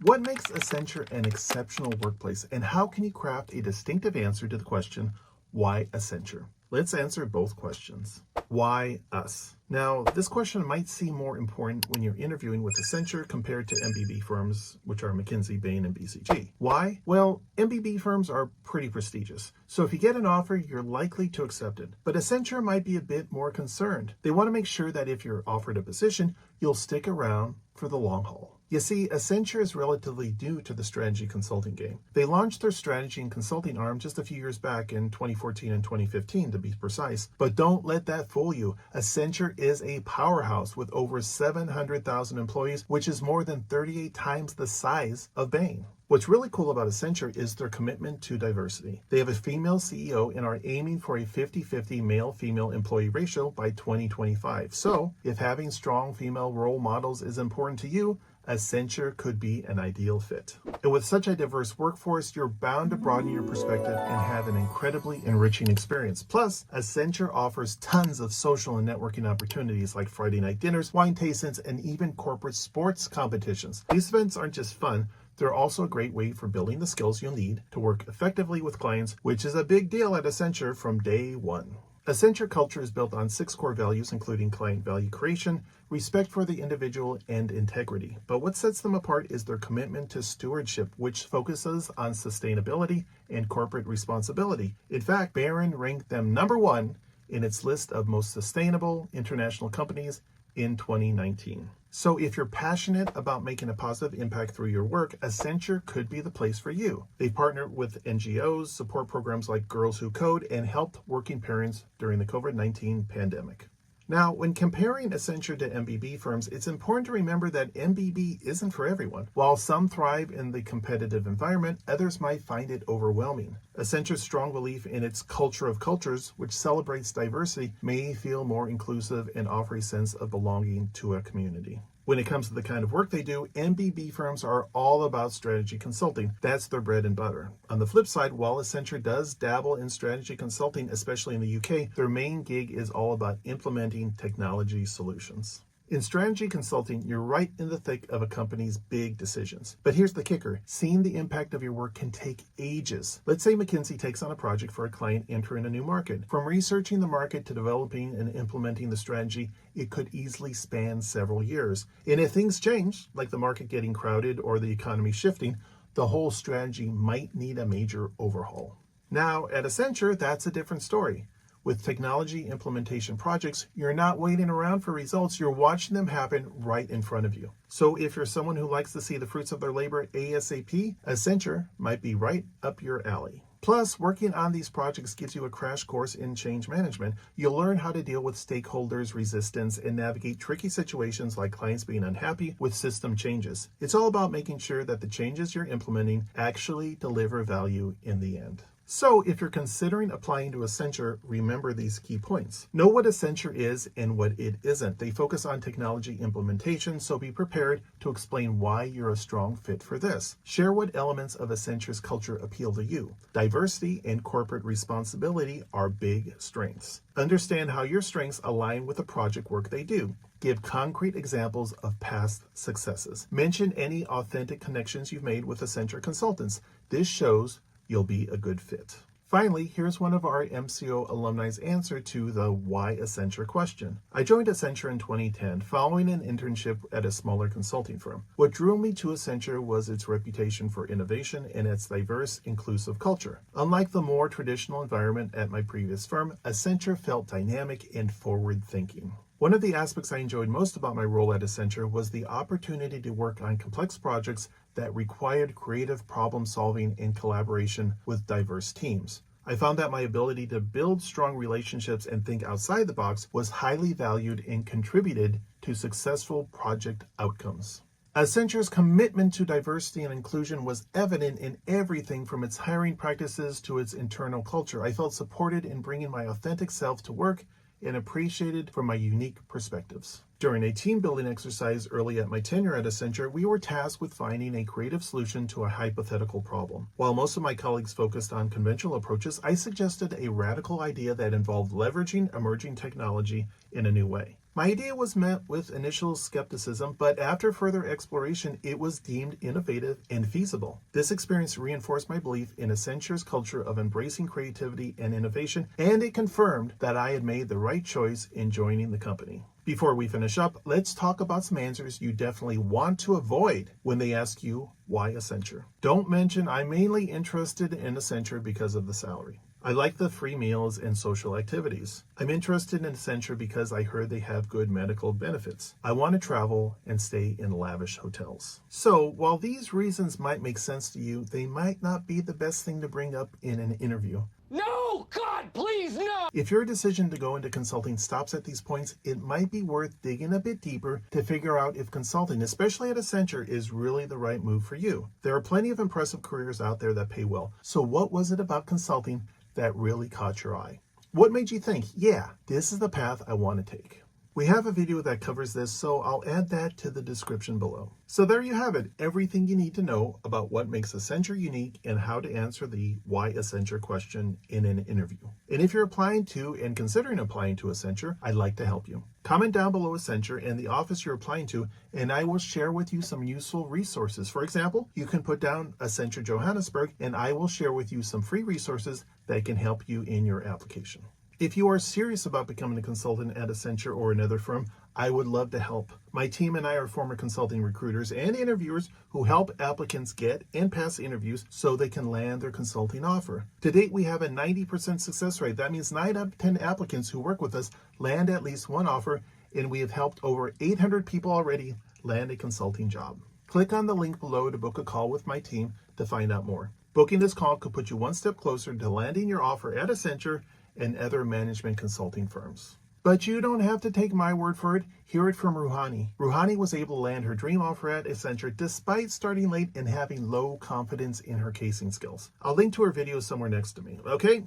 What makes Accenture an exceptional workplace, and how can you craft a distinctive answer to the question, why Accenture? Let's answer both questions. Why us? Now, this question might seem more important when you're interviewing with Accenture compared to MBB firms, which are McKinsey, Bain, and BCG. Why? Well, MBB firms are pretty prestigious, so if you get an offer, you're likely to accept it. But Accenture might be a bit more concerned. They want to make sure that if you're offered a position, you'll stick around for the long haul. You see, Accenture is relatively new to the strategy consulting game. They launched their strategy and consulting arm just a few years back in 2014 and 2015 to be precise. But don't let that fool you. Accenture is a powerhouse with over 700,000 employees, which is more than 38 times the size of Bain. What's really cool about Accenture is their commitment to diversity. They have a female CEO and are aiming for a 50-50 male-female employee ratio by 2025. So, if having strong female role models is important to you, Accenture could be an ideal fit. And with such a diverse workforce, you're bound to broaden your perspective and have an incredibly enriching experience. Plus, Accenture offers tons of social and networking opportunities like Friday night dinners, wine tastings, and even corporate sports competitions. These events aren't just fun, they're also a great way for building the skills you'll need to work effectively with clients, which is a big deal at Accenture from day one. Accenture culture is built on 6 core values, including client value creation, respect for the individual, and integrity. But what sets them apart is their commitment to stewardship, which focuses on sustainability and corporate responsibility. In fact, Bain ranked them #1 in its list of most sustainable international companies in 2019. So if you're passionate about making a positive impact through your work, Accenture could be the place for you. They partner with NGOs, support programs like Girls Who Code, and helped working parents during the COVID-19 pandemic. Now, when comparing Accenture to MBB firms, it's important to remember that MBB isn't for everyone. While some thrive in the competitive environment, others might find it overwhelming. Accenture's strong belief in its culture of cultures, which celebrates diversity, may feel more inclusive and offer a sense of belonging to a community. When it comes to the kind of work they do, MBB firms are all about strategy consulting. That's their bread and butter. On the flip side, while Accenture does dabble in strategy consulting, especially in the UK, their main gig is all about implementing technology solutions. In strategy consulting, you're right in the thick of a company's big decisions. But here's the kicker. Seeing the impact of your work can take ages. Let's say McKinsey takes on a project for a client entering a new market. From researching the market to developing and implementing the strategy, it could easily span several years. And if things change, like the market getting crowded or the economy shifting, the whole strategy might need a major overhaul. Now, at Accenture, that's a different story. With technology implementation projects, you're not waiting around for results, you're watching them happen right in front of you. So if you're someone who likes to see the fruits of their labor ASAP, Accenture might be right up your alley. Plus, working on these projects gives you a crash course in change management. You'll learn how to deal with stakeholders' resistance and navigate tricky situations like clients being unhappy with system changes. It's all about making sure that the changes you're implementing actually deliver value in the end. So if you're considering applying to Accenture, remember these key points. Know what Accenture is and what it isn't. They focus on technology implementation, so be prepared to explain why you're a strong fit for this. Share what elements of Accenture's culture appeal to you. Diversity and corporate responsibility are big strengths. Understand how your strengths align with the project work they do. Give concrete examples of past successes. Mention any authentic connections you've made with Accenture consultants. This shows you'll be a good fit. Finally, here's one of our MCO alumni's answer to the why Accenture question. I joined Accenture in 2010 following an internship at a smaller consulting firm. What drew me to Accenture was its reputation for innovation and its diverse, inclusive culture. Unlike the more traditional environment at my previous firm, Accenture felt dynamic and forward-thinking. One of the aspects I enjoyed most about my role at Accenture was the opportunity to work on complex projects that required creative problem solving and collaboration with diverse teams. I found that my ability to build strong relationships and think outside the box was highly valued and contributed to successful project outcomes. Accenture's commitment to diversity and inclusion was evident in everything from its hiring practices to its internal culture. I felt supported in bringing my authentic self to work and appreciated for my unique perspectives. During a team building exercise early at my tenure at Accenture, we were tasked with finding a creative solution to a hypothetical problem. While most of my colleagues focused on conventional approaches, I suggested a radical idea that involved leveraging emerging technology in a new way. My idea was met with initial skepticism, but after further exploration, it was deemed innovative and feasible. This experience reinforced my belief in Accenture's culture of embracing creativity and innovation, and it confirmed that I had made the right choice in joining the company. Before we finish up, let's talk about some answers you definitely want to avoid when they ask you, why Accenture? Don't mention, I'm mainly interested in Accenture because of the salary. I like the free meals and social activities. I'm interested in Accenture because I heard they have good medical benefits. I want to travel and stay in lavish hotels. So while these reasons might make sense to you, they might not be the best thing to bring up in an interview. No, God, please, no! If your decision to go into consulting stops at these points, it might be worth digging a bit deeper to figure out if consulting, especially at Accenture, is really the right move for you. There are plenty of impressive careers out there that pay well. So what was it about consulting that really caught your eye? What made you think, yeah, this is the path I want to take? We have a video that covers this, so I'll add that to the description below. So there you have it, everything you need to know about what makes Accenture unique and how to answer the why Accenture question in an interview. And if you're applying to and considering applying to Accenture, I'd like to help you. Comment down below Accenture and the office you're applying to, and I will share with you some useful resources. For example, you can put down Accenture Johannesburg, and I will share with you some free resources that can help you in your application. If you are serious about becoming a consultant at Accenture or another firm, I would love to help. My team and I are former consulting recruiters and interviewers who help applicants get and pass interviews so they can land their consulting offer. To date, we have a 90% success rate. That means 9 out of 10 applicants who work with us land at least one offer, and we have helped over 800 people already land a consulting job. Click on the link below to book a call with my team to find out more. Booking this call could put you one step closer to landing your offer at Accenture and other management consulting firms. But you don't have to take my word for it. Hear it from 𝗢𝗲𝗄𝗏. 𝗢𝗲𝗄𝗏 was able to land her dream offer at Accenture despite starting late and having low confidence in her casing skills. I'll link to her video somewhere next to me. Okay,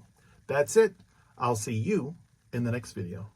that's it. I'll see you in the next video.